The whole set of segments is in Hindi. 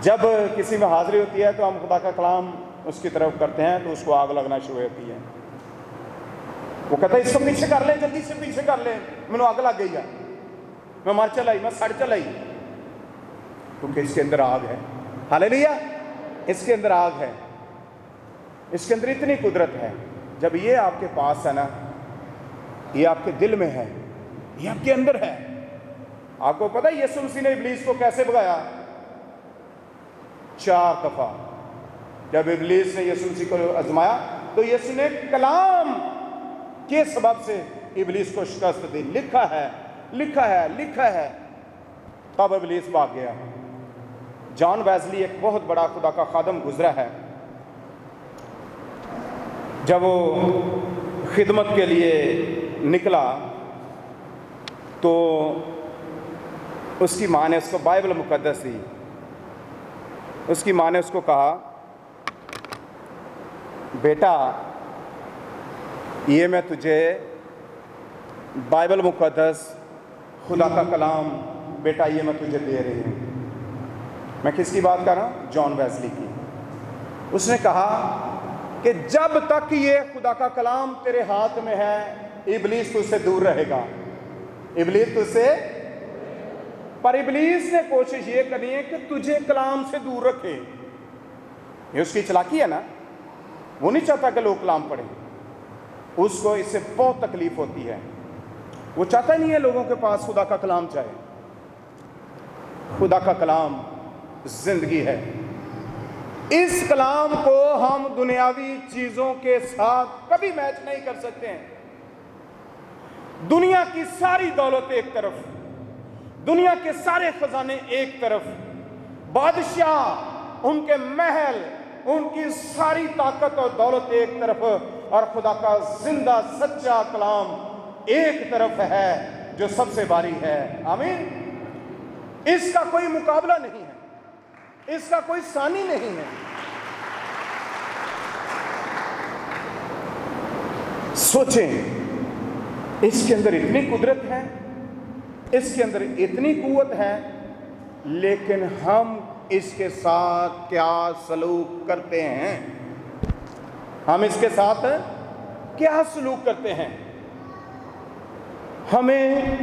जब किसी में हाजिरी होती है तो हम खुदा का कलाम उसकी तरफ करते हैं तो उसको आग लगना शुरू होती है। वो कहता है इसको पीछे कर ले, जल्दी से पीछे कर ले, मैंने आग लग गई है, मैं मर चलाई, मैं सड़ चलाई, क्योंकि इसके अंदर आग है। हालेलुया, इसके अंदर आग है, इसके अंदर इतनी कुदरत है। जब ये आपके पास है ना, ये आपके दिल में है, ये आपके अंदर है। आपको पता है यीशु मसीह ने इब्लीस को कैसे भगाया? 4 दफा जब इब्लीस ने यीशु मसीह को आजमाया तो यीशु ने कलाम के सबब से इब्लीस को शिकस्त दी। लिखा है, लिखा है, लिखा है, तब इब्लीस भाग गया। जॉन वेस्ली एक बहुत बड़ा खुदा का खादम गुजरा है। जब वो खिदमत के लिए निकला तो उसकी माँ ने उसको बाइबल मुकद्दस दी। उसकी माँ ने उसको कहा, बेटा ये मैं तुझे बाइबल मुकद्दस खुदा का कलाम, बेटा ये मैं तुझे दे रही हूँ। मैं किसकी बात कर रहा हूँ? जॉन वेस्ली की। उसने कहा कि जब तक ये खुदा का कलाम तेरे हाथ में है, इब्लीस तुझसे दूर रहेगा, इब्लीस तुझसे। पर इब्लीस ने कोशिश ये करनी है कि तुझे कलाम से दूर रखे। ये उसकी चालाकी है ना, वो नहीं चाहता कि लोग कलाम पढ़ें, उसको इससे बहुत तकलीफ होती है। वो चाहता नहीं है लोगों के पास खुदा का कलाम जाए। खुदा का कलाम जिंदगी है। इस कलाम को हम दुनियावी चीजों के साथ कभी मैच नहीं कर सकते हैं। दुनिया की सारी दौलत एक तरफ, दुनिया के सारे खजाने एक तरफ, बादशाह, उनके महल, उनकी सारी ताकत और दौलत एक तरफ, और खुदा का जिंदा सच्चा कलाम एक तरफ है जो सबसे भारी है। आमीन। इसका कोई मुकाबला नहीं है, इसका कोई सानी नहीं है। सोचें, इसके अंदर इतनी कुदरत है, इसके अंदर इतनी कुव्वत है, लेकिन हम इसके साथ क्या सलूक करते हैं? हम इसके साथ क्या सलूक करते हैं? हमें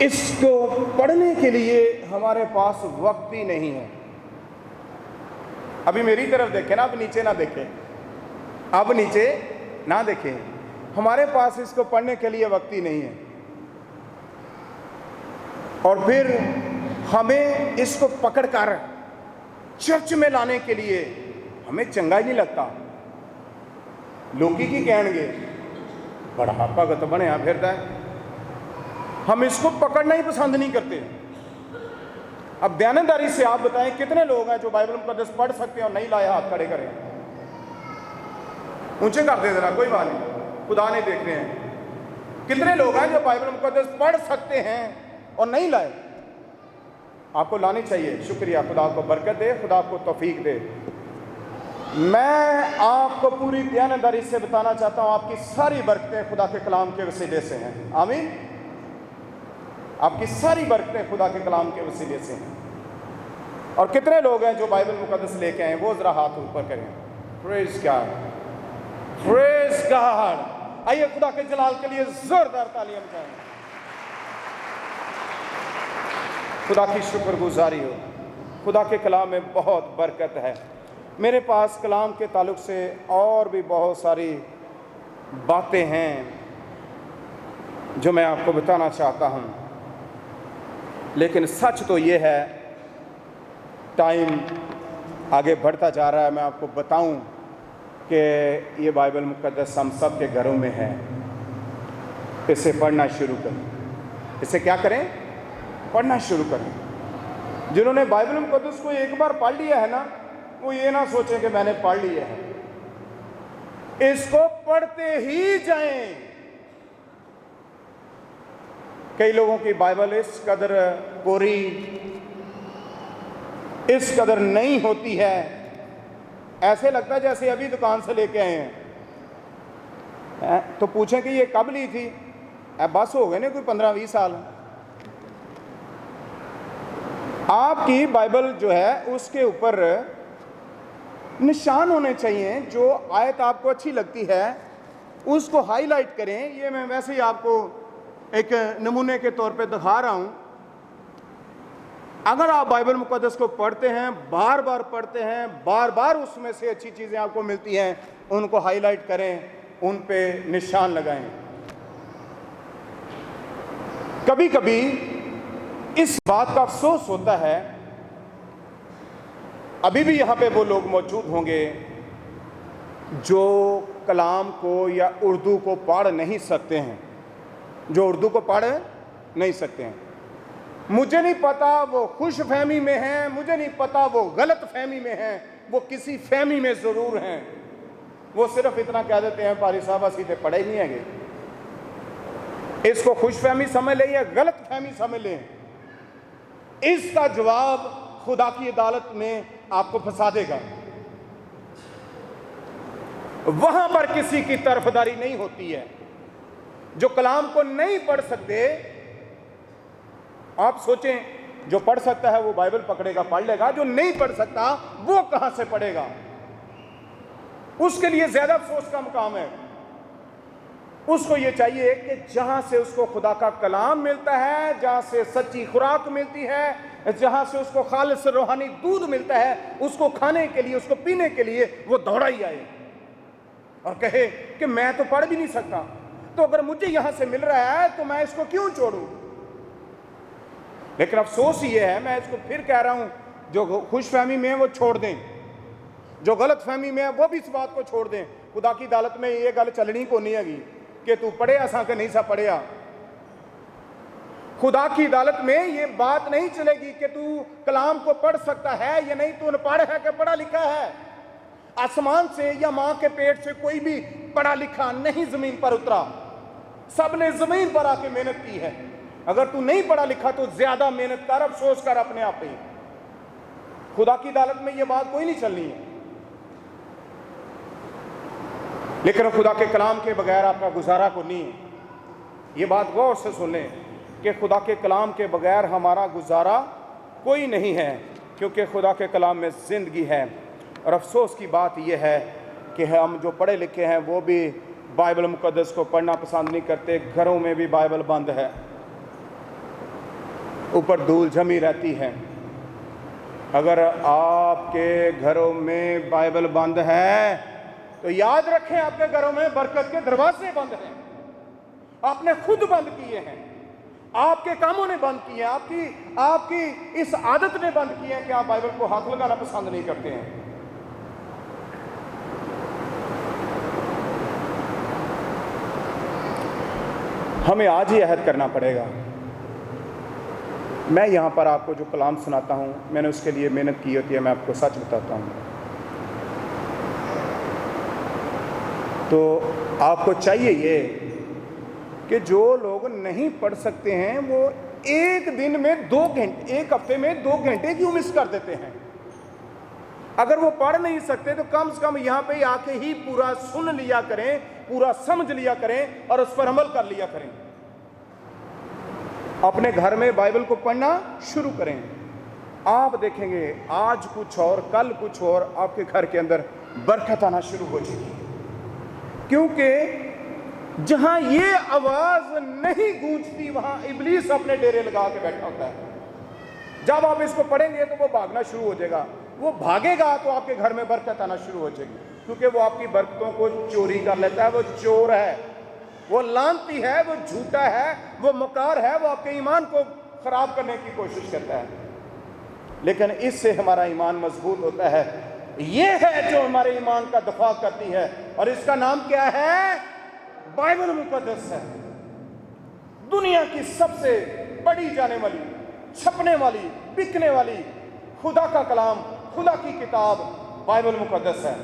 इसको पढ़ने के लिए हमारे पास वक्त ही नहीं है। अभी मेरी तरफ देखें ना, अब नीचे ना देखें, अब नीचे ना देखें। हमारे पास इसको पढ़ने के लिए वक्त ही नहीं है, और फिर हमें इसको पकड़कर चर्च में लाने के लिए हमें चंगा ही नहीं लगता। लोकी की कहेंगे बड़ा भगत बनया फिरता है, हम इसको पकड़ना ही पसंद नहीं करते। अब बयानदारी से आप बताएं कितने लोग हैं जो बाइबल मुकद्दस पढ़ सकते हैं और नहीं लाए? हाथ खड़े करें, ऊंचे कर दे जरा, कोई बात नहीं, खुदा ने देख रहे हैं। कितने लोग हैं जो बाइबल मुकद्दस पढ़ सकते हैं और नहीं लाए? आपको लानी चाहिए। शुक्रिया, खुदा आपको बरकत दे, खुदा आपको तौफीक दे। मैं आपको पूरी बयानदारी से बताना चाहता हूं, आपकी सारी बरकतें खुदा के कलाम के वसीले से हैं। आमीन। आपकी सारी बरकतें खुदा के कलाम के वसीले से हैं। और कितने लोग हैं जो बाइबल मुकद्दस लेके आए? वो जरा हाथ ऊपर करें। Praise God, praise God. आइए खुदा के जलाल के लिए जोरदार तालियां बजाएं। खुदा की शुक्रगुजारी हो। खुदा के कलाम में बहुत बरकत है। मेरे पास कलाम के ताल्लुक से और भी बहुत सारी बातें हैं जो मैं आपको बताना चाहता हूं, लेकिन सच तो ये है, टाइम आगे बढ़ता जा रहा है। मैं आपको बताऊं कि ये बाइबल मुकद्दस हम सब के घरों में है। इसे पढ़ना शुरू करें। इसे क्या करें? पढ़ना शुरू करें। जिन्होंने बाइबल मुकद्दस को एक बार पढ़ लिया है ना, वो ये ना सोचें कि मैंने पढ़ लिया है। इसको पढ़ते ही जाएं। कई लोगों की बाइबल इस कदर पूरी, इस कदर नहीं होती है, ऐसे लगता है जैसे अभी दुकान से लेके आए हैं। तो पूछें कि ये कब ली थी? बस हो गए ना कोई 15-20 साल। आपकी बाइबल जो है उसके ऊपर निशान होने चाहिए। जो आयत आपको अच्छी लगती है उसको हाईलाइट करें। ये मैं वैसे ही आपको एक नमूने के तौर पे दिखा रहा हूं। अगर आप बाइबल मुकद्दस को पढ़ते हैं, बार बार पढ़ते हैं, बार बार उसमें से अच्छी चीज़ें आपको मिलती हैं, उनको हाईलाइट करें, उन पे निशान लगाएं। कभी कभी इस बात का अफसोस होता है, अभी भी यहाँ पे वो लोग मौजूद होंगे जो कलाम को या उर्दू को पढ़ नहीं सकते हैं, जो उर्दू को पढ़ नहीं सकते हैं। मुझे नहीं पता वो खुश फहमी में हैं, मुझे नहीं पता वो गलत फहमी में हैं, वो किसी फहमी में ज़रूर हैं। वो सिर्फ इतना कह देते हैं पारी साहब सीधे पढ़े ही नहीं हैगे। इसको खुश फहमी समझ लें या गलत फहमी समझ लें, इसका जवाब खुदा की अदालत में आपको फंसा देगा। वहां पर किसी की तरफदारी नहीं होती है। जो कलाम को नहीं पढ़ सकते, आप सोचें, जो पढ़ सकता है वो बाइबल पकड़ेगा, पढ़ लेगा। जो नहीं पढ़ सकता वो कहां से पढ़ेगा? उसके लिए ज्यादा अफसोस का मुकाम है। उसको ये चाहिए कि जहां से उसको खुदा का कलाम मिलता है, जहां से सच्ची खुराक मिलती है, जहां से उसको खालिस रूहानी दूध मिलता है, उसको खाने के लिए, उसको पीने के लिए वो दौड़ा ही आए और कहे कि मैं तो पढ़ भी नहीं सकता, तो अगर मुझे यहां से मिल रहा है तो मैं इसको क्यों छोड़ूं? लेकिन अफसोस ये है, मैं इसको फिर कह रहा हूं, जो खुश फहमी में है वो छोड़ दें, जो गलत फहमी में है वो भी इस बात को छोड़ दें। खुदा की अदालत में ये गल चलनी को नहीं हैगी कि तू पढ़े असा के नहीं सा पढ़िया। खुदा की अदालत में ये बात नहीं चलेगी कि तू कलाम को पढ़ सकता है या नहीं, तू अनपढ़ है कि पढ़ा लिखा है। आसमान से या मां के पेट से कोई भी पढ़ा लिखा नहीं जमीन पर उतरा, सबने जमीन पर आके मेहनत की है। अगर तू नहीं पढ़ा लिखा तो ज्यादा मेहनत कर, अफसोस कर अपने आप पे। खुदा की अदालत में यह बात कोई नहीं चलनी है। लेकिन खुदा के कलाम के बगैर आपका गुजारा को नहीं है। ये बात गौर से सुन लें कि खुदा के कलाम के बगैर हमारा गुजारा कोई नहीं है, क्योंकि खुदा के कलाम में ज़िंदगी है। और अफसोस की बात यह है कि हम जो पढ़े लिखे हैं वो भी बाइबल मुकद्दस को पढ़ना पसंद नहीं करते। घरों में भी बाइबल बंद है, ऊपर धूल जमी रहती है। अगर आपके घरों में बाइबल बंद है तो याद रखें, आपके घरों में बरकत के दरवाजे बंद हैं। आपने खुद बंद किए हैं, आपके कामों ने बंद किए हैं, आपकी इस आदत ने बंद किए हैं कि आप बाइबल को हाथ लगाना पसंद नहीं करते हैं। हमें आज ही अहद करना पड़ेगा। मैं यहाँ पर आपको जो कलाम सुनाता हूँ, मैंने उसके लिए मेहनत की होती है, मैं आपको सच बताता हूँ। तो आपको चाहिए ये कि जो लोग नहीं पढ़ सकते हैं वो एक दिन में 2 घंटे, एक हफ्ते में 2 घंटे क्यों मिस कर देते हैं? अगर वो पढ़ नहीं सकते तो कम से कम यहाँ पे आके ही पूरा सुन लिया करें, पूरा समझ लिया करें और उस पर अमल कर लिया करें। अपने घर में बाइबल को पढ़ना शुरू करें। आप देखेंगे आज कुछ और कल कुछ और, आपके घर के अंदर बरकत आना शुरू हो जाएगी। क्योंकि जहां ये आवाज नहीं गूंजती वहां इब्लीस अपने डेरे लगा के बैठा होता है। जब आप इसको पढ़ेंगे तो वो भागना शुरू हो जाएगा। वो भागेगा तो आपके घर में बरकत आना शुरू हो जाएगी, क्योंकि वो आपकी बरकतों को चोरी कर लेता है। वो चोर है, वो लानती है, वो झूठा है, वो मकार है, वो आपके ईमान को खराब करने की कोशिश करता है। लेकिन इससे हमारा ईमान मजबूत होता है। ये है जो हमारे ईमान का दफा करती है, और इसका नाम क्या है? बाइबल मुकद्दस है। दुनिया की सबसे पढ़ी जाने वाली, छपने वाली, बिकने वाली खुदा का कलाम, खुदा की किताब बाइबल मुकद्दस है।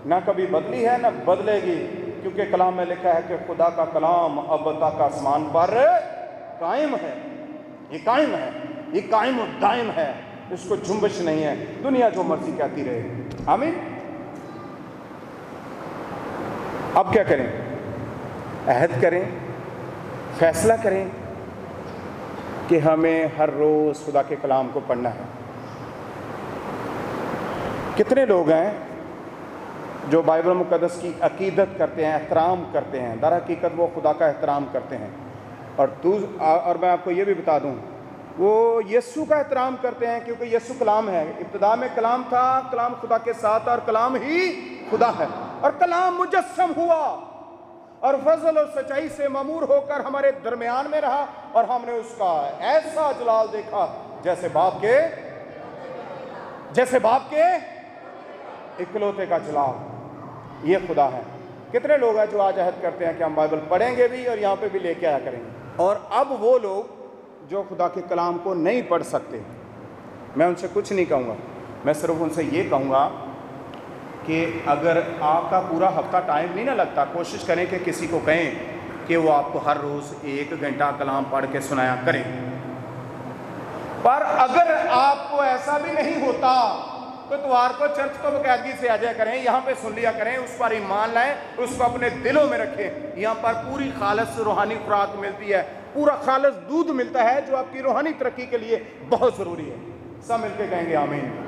ना कभी बदली है ना बदलेगी, क्योंकि कलाम में लिखा है कि खुदा का कलाम अब तक आसमान पर कायम है। ये कायम है, ये कायम और दायम है, इसको जुम्बश नहीं है। दुनिया जो मर्जी कहती रहे। आमीन। अब क्या करें? अहद करें, फैसला करें कि हमें हर रोज़ खुदा के कलाम को पढ़ना है। कितने लोग हैं जो बाइबल मुक़द्दस की अकीदत करते हैं, एहतराम करते हैं, दर हकीकत वो खुदा का एहतराम करते हैं। और मैं आपको ये भी बता दूं, वो यीशु का एहतराम करते हैं क्योंकि यीशु कलाम है। इब्तिदा में कलाम था, कलाम खुदा के साथ और कलाम ही खुदा है, और कलाम मुजस्सम हुआ और फजल और सच्चाई से मामूर होकर हमारे दरमियान में रहा, और हमने उसका ऐसा जलाल देखा जैसे बाप के इकलौते का जलाल। ये खुदा है। कितने लोग हैं जो आज अहद करते हैं कि हम बाइबल पढ़ेंगे भी और यहाँ पे भी लेके आया करेंगे, और अब वो लोग जो खुदा के कलाम को नहीं पढ़ सकते, मैं उनसे कुछ नहीं कहूँगा। मैं सिर्फ उनसे ये कहूँगा कि अगर आपका पूरा हफ्ता टाइम नहीं ना लगता, कोशिश करें कि किसी को कहें कि वो आपको हर रोज़ 1 घंटा कलाम पढ़ के सुनाया करें। पर अगर आपको ऐसा भी नहीं होता तो इतवार को चर्च को बाकायदगी से आ जाया करें, यहाँ पे सुन लिया करें, उस पर ईमान लाएं, उसको अपने दिलों में रखें। यहाँ पर पूरी खालस रूहानी खुराक मिलती है, पूरा खालस दूध मिलता है जो आपकी रूहानी तरक्की के लिए बहुत ज़रूरी है। सब मिलके कहेंगे आमीन।